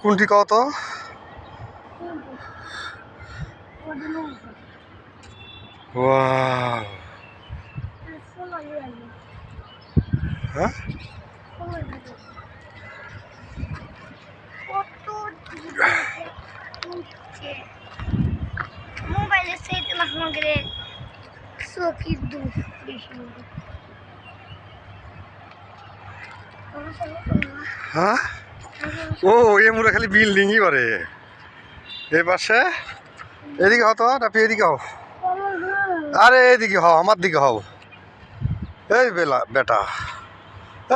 কোনটি কত? ওয়াও, হ্যাঁ মোবাইলে সেইটা না আমাকে সকি দুধ হ্যাঁ। ও এ মুড়ে খালি বিল্ডিংই করে এ পাশে। এদিকে হও তো নাপি, এদিকে হও। আরে এদিকে হও, আমার দিকে হও। এই বেটা,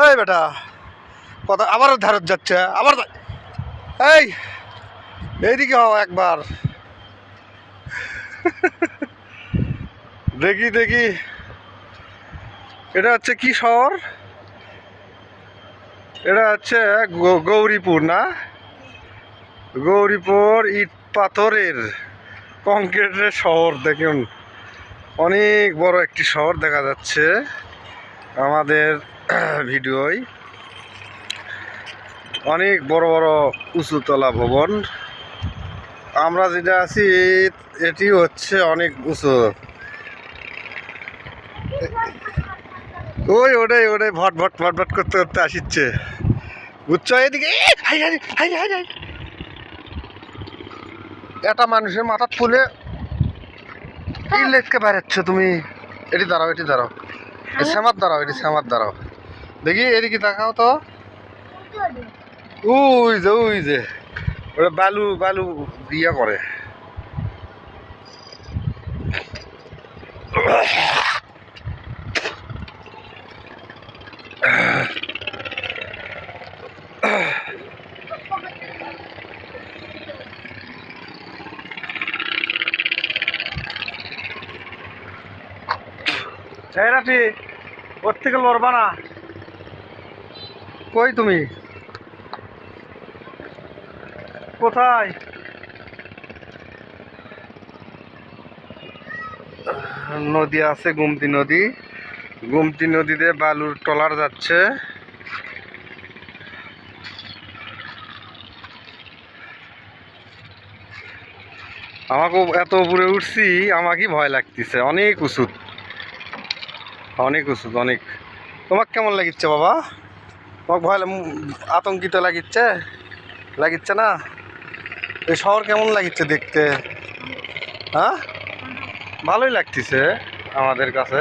এই বেটা কথা আবারও ধারত যাচ্ছে আবার। এই এইদিকে হও একবার। দেখি দেখি, এটা হচ্ছে কি শহর? এটা হচ্ছে গৌরীপুর না? গৌরীপুর ইট পাথরের কংক্রিটের শহর। দেখুন অনেক বড় একটি শহর দেখা যাচ্ছে আমাদের ভিডিওয়। অনেক বড় বড় উঁচুতলা ভবন। আমরা যেটা আছি এটি হচ্ছে অনেক উঁচু। ওই ওটাই ওটাই ভট ভট ভট ভট করতে করতে আসিচ্ছে, বুঝছো? এদিকে এটা মানুষের মাথা তুলে কি লেখকে বেড়াচ্ছ তুমি? এটি দাঁড়াও, এটি দাঁড়াও, শ্যামার দাঁড়াও, এটি শ্যামার দাঁড়াও। দেখি এদিকে তাকাও তো। ওই যে ওটা বালু বালু ইয়ে করে। এই রাফি, ওর থেকে লড়বা না। কই তুমি? কোথায়? নদী আছে, গুমতি নদী। গুমতি নদীতে বালুর ট্রলার যাচ্ছে। আমাকে এত উপরে উঠছি, আমাকেই ভয় লাগতেছে। অনেক উঁচু, অনেক উঁচু, অনেক। তোমাকে কেমন লাগিচ্ছে বাবা? তোমাকে ভয় আতঙ্কিত লাগিচ্ছে? লাগিচ্ছে না? এই শহর কেমন লাগিচ্ছে দেখতে? হ্যাঁ, ভালোই লাগতেছে আমাদের কাছে।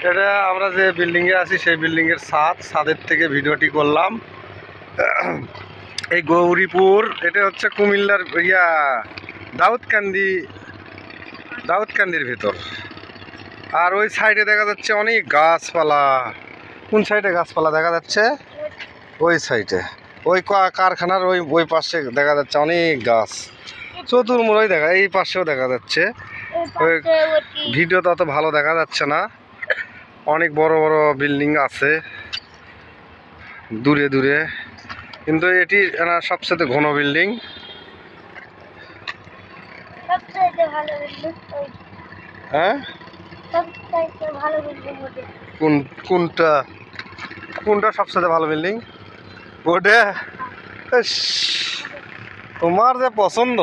এটা আমরা যে বিল্ডিংয়ে আছি সেই বিল্ডিংয়ের ছাদের থেকে ভিডিওটি করলাম। এই গৌরীপুর, এটা হচ্ছে কুমিল্লার দাউদকান্দির ভিতর। আর ওই সাইডে দেখা যাচ্ছে অনেক গাছপালা। কোন সাইডে গাছপালা দেখা যাচ্ছে? ওই সাইডে, ওই কারখানার ওই ওই পাশে দেখা যাচ্ছে অনেক গাছ। চতুর্মুড়াই দেখা, এই পাশেও দেখা যাচ্ছে। ওই ভিডিওতে অত ভালো দেখা যাচ্ছে না। অনেক বড় বড় বিল্ডিং আছে দূরে দূরে, কিন্তু এটি সবচেয়ে ঘন বিল্ডিং। হ্যাঁ, কোনটা কোনটা সবচেয়ে ভালো বিল্ডিং? ওটা তোমার যে পছন্দ।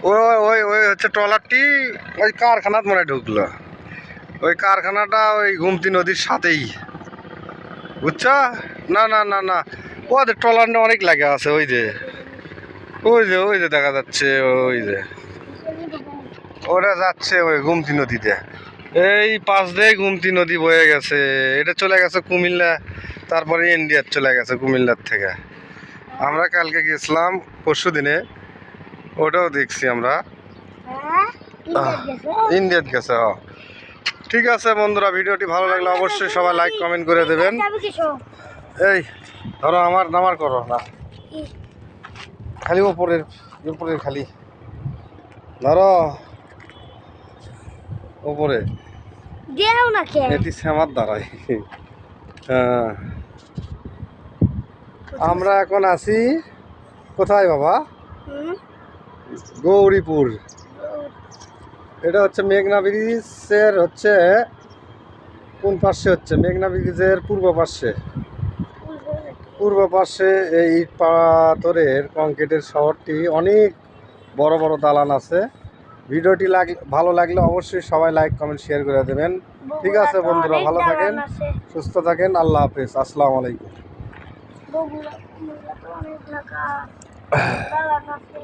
ওই ওই ওই হচ্ছে ট্রলারটি ওই কারখানাত মনে হয় ঢুকলো। ওই কারখানাটা ওই গুমতি নদীর সাথেই, বুঝছো? না না না না, ওদের ট্রলার অনেক লাগে আছে। ওই যে দেখা যাচ্ছে, ওই যে ওরা যাচ্ছে ওই গুমতি নদীতে। এই পাশ দিয়ে গুমতি নদী বয়ে গেছে। এটা চলে গেছে কুমিল্লা, তারপরে ইন্ডিয়ার চলে গেছে কুমিল্লার থেকে। আমরা কালকে গেছিলাম, পরশু দিনে, ওটাও দেখছি আমরা। ইন্ডিয়াত গেছে। ঠিক আছে বন্ধুরা, ভিডিওটি ভালো লাগলে অবশ্যই সবাই লাইক কমেন্ট করে দেবেন। এই ধরো আমার নামার করো না, খালি উপরের উপরের খালি ধরো উপরে। এটি শ্যামার দ্বারাই। হ্যাঁ, আমরা এখন আছি কোথায় বাবা? গৌরীপুর। এটা হচ্ছে মেঘনা ব্রিজের হচ্ছে কোন পাশে হচ্ছে? মেঘনা ব্রিজের পূর্ব পাশে। পূর্ব পাশে এই ইট পাথরের কংক্রিটের শহরটি অনেক বড় বড় দালান আছে। ভিডিওটি ভালো লাগলে অবশ্যই সবাই লাইক কমেন্ট শেয়ার করে দেবেন। ঠিক আছে বন্ধুরা, ভালো থাকেন, সুস্থ থাকেন, আল্লাহ হাফেজ, আসসালামু আলাইকুম। বগুড়া তো অনেক ঢাকা দালান আছে।